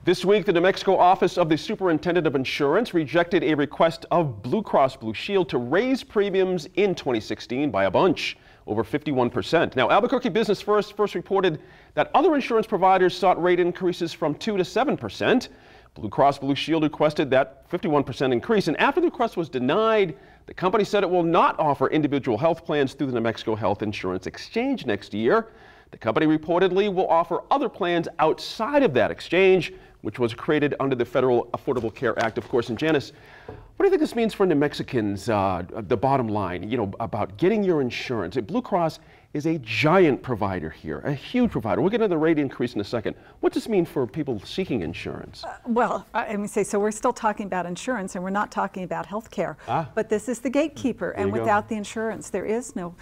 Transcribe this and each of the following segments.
This week, the New Mexico Office of the Superintendent of Insurance rejected a request of Blue Cross Blue Shield to raise premiums in 2016 by a bunch, over 51%. Now, Albuquerque Business first reported that other insurance providers sought rate increases from 2 to 7%. Blue Cross Blue Shield requested that 51% increase, and after the request was denied, the company said it will not offer individual health plans through the New Mexico Health Insurance Exchange next year. The company reportedly will offer other plans outside of that exchange, which was created under the Federal Affordable Care Act, of course. And Janice, what do you think this means for New Mexicans, the bottom line, about getting your insurance? Blue Cross is a giant provider here, a huge provider. We'll get into the rate increase in a second. What does this mean for people seeking insurance? So we're still talking about insurance and we're not talking about health care. But this is the gatekeeper, and without the insurance, there is no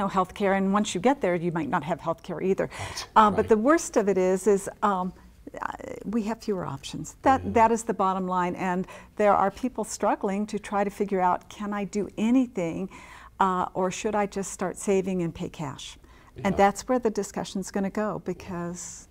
health care, and once you get there, you might not have health care either. Right. But the worst of it is we have fewer options. That is the bottom line, and there are people struggling to try to figure out, can I do anything, or should I just start saving and pay cash? Yeah. And that's where the discussion's going to go, because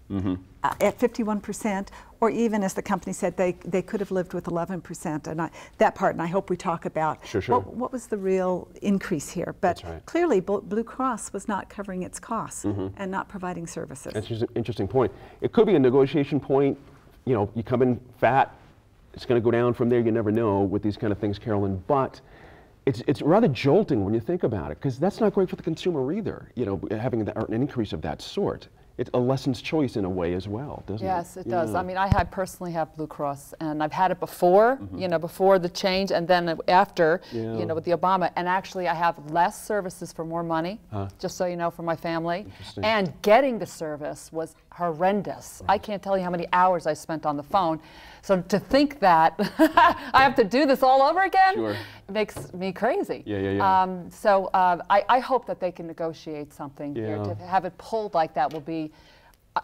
at 51%, or even as the company said, they could have lived with 11%, and that part, and I hope we talk about what was the real increase here. But clearly, Blue Cross was not covering its costs and not providing services. That's just an interesting point. It could be a negotiation point. You come in fat, it's going to go down from there. You never know with these kind of things, Carolyn. But it's rather jolting when you think about it, because that's not great for the consumer either, having an increase of that sort. It's a lesson's choice in a way as well, doesn't it? Yes, it does. I mean, I personally have Blue Cross, and I've had it before, before the change, and then after, with the Obama. And actually, I have less services for more money, just so you know, for my family. And getting the service was horrendous. I can't tell you how many hours I spent on the phone. So to think that I have to do this all over again makes me crazy. So I hope that they can negotiate something here. To have it pulled like that will be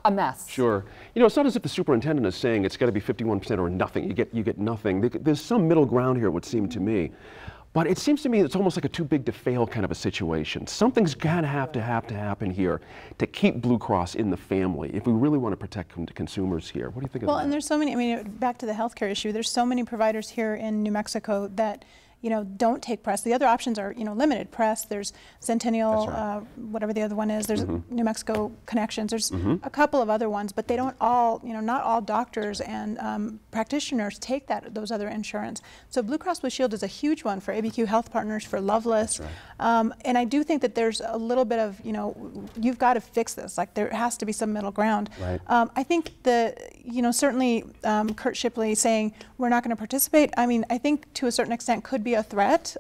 a mess. Sure. It's not as if the superintendent is saying it's got to be 51% or nothing. You get nothing. There's some middle ground here, it would seem to me. But it seems to me it's almost like a too big to fail kind of a situation. Something's got to have to happen here to keep Blue Cross in the family if we really want to protect consumers here. What do you think of that? Well, and there's so many, back to the healthcare issue, there's so many providers here in New Mexico that don't take press. The other options are, limited press. There's Centennial, whatever the other one is. There's New Mexico Connections. There's a couple of other ones, but they don't all, not all doctors and practitioners take those other insurance. So Blue Cross Blue Shield is a huge one for ABQ Health Partners, for Loveless. And I do think that there's a little bit of, you've got to fix this. Like, there has to be some middle ground. I think certainly Kurt Shipley saying we're not going to participate, I think to a certain extent could be a threat,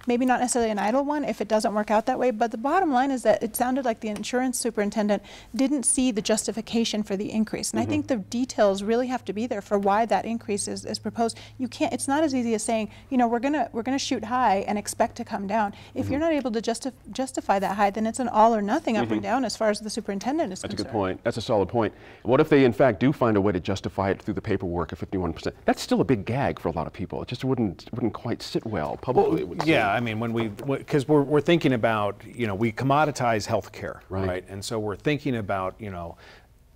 maybe not necessarily an idle one if it doesn't work out that way, but the bottom line is that it sounded like the insurance superintendent didn't see the justification for the increase, and I think the details really have to be there for why that increase is proposed. You can't, it's not as easy as saying, we're gonna shoot high and expect to come down. If you're not able to justify that high, then it's an all or nothing, up or down, as far as the superintendent is concerned. That's a good point. That's a solid point. What if they in fact do find a way to justify it through the paperwork of 51%? That's still a big gag for a lot of people. It just wouldn't quite sit well publicly. Well, because we're thinking about, we commoditize healthcare, right? And so we're thinking about,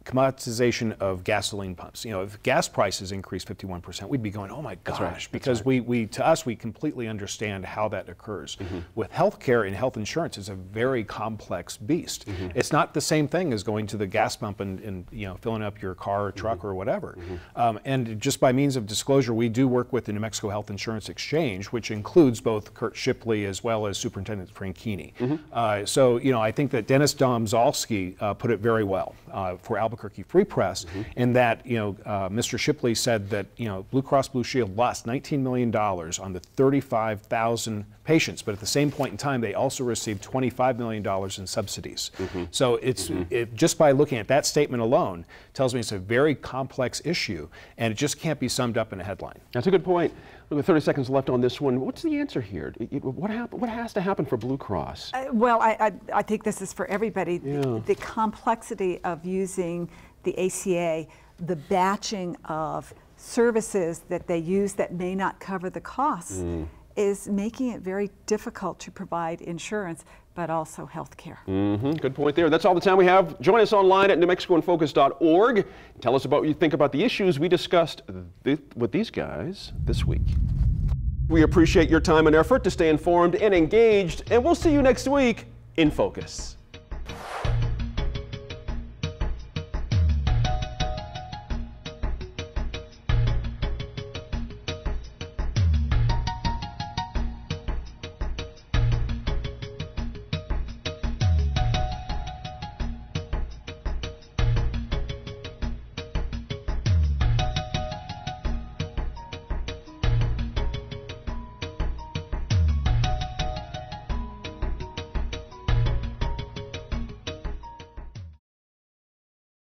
commoditization of gasoline pumps. If gas prices increase 51%, we'd be going, oh my gosh, because to us, we completely understand how that occurs. With healthcare and health insurance, it's a very complex beast. It's not the same thing as going to the gas pump and filling up your car or truck or whatever. And just by means of disclosure, we do work with the New Mexico Health Insurance Exchange, which includes both Kurt Shipley as well as Superintendent Franchini. So, I think that Dennis Domzalski put it very well for Albuquerque Free Press, in that Mr. Shipley said that Blue Cross Blue Shield lost $19 million on the 35,000 patients, but at the same point in time they also received $25 million in subsidies. So it's just by looking at that statement alone tells me it's a very complex issue, and it just can't be summed up in a headline. That's a good point. With 30 seconds left on this one, what's the answer here? What has to happen for Blue Cross? Well, I think this is for everybody. The complexity of using the ACA, the batching of services that they use that may not cover the costs. is making it very difficult to provide insurance, but also health care. Good point there. That's all the time we have. Join us online at NewMexicoInFocus.org. Tell us about what you think about the issues we discussed with these guys this week. We appreciate your time and effort to stay informed and engaged, and we'll see you next week in Focus.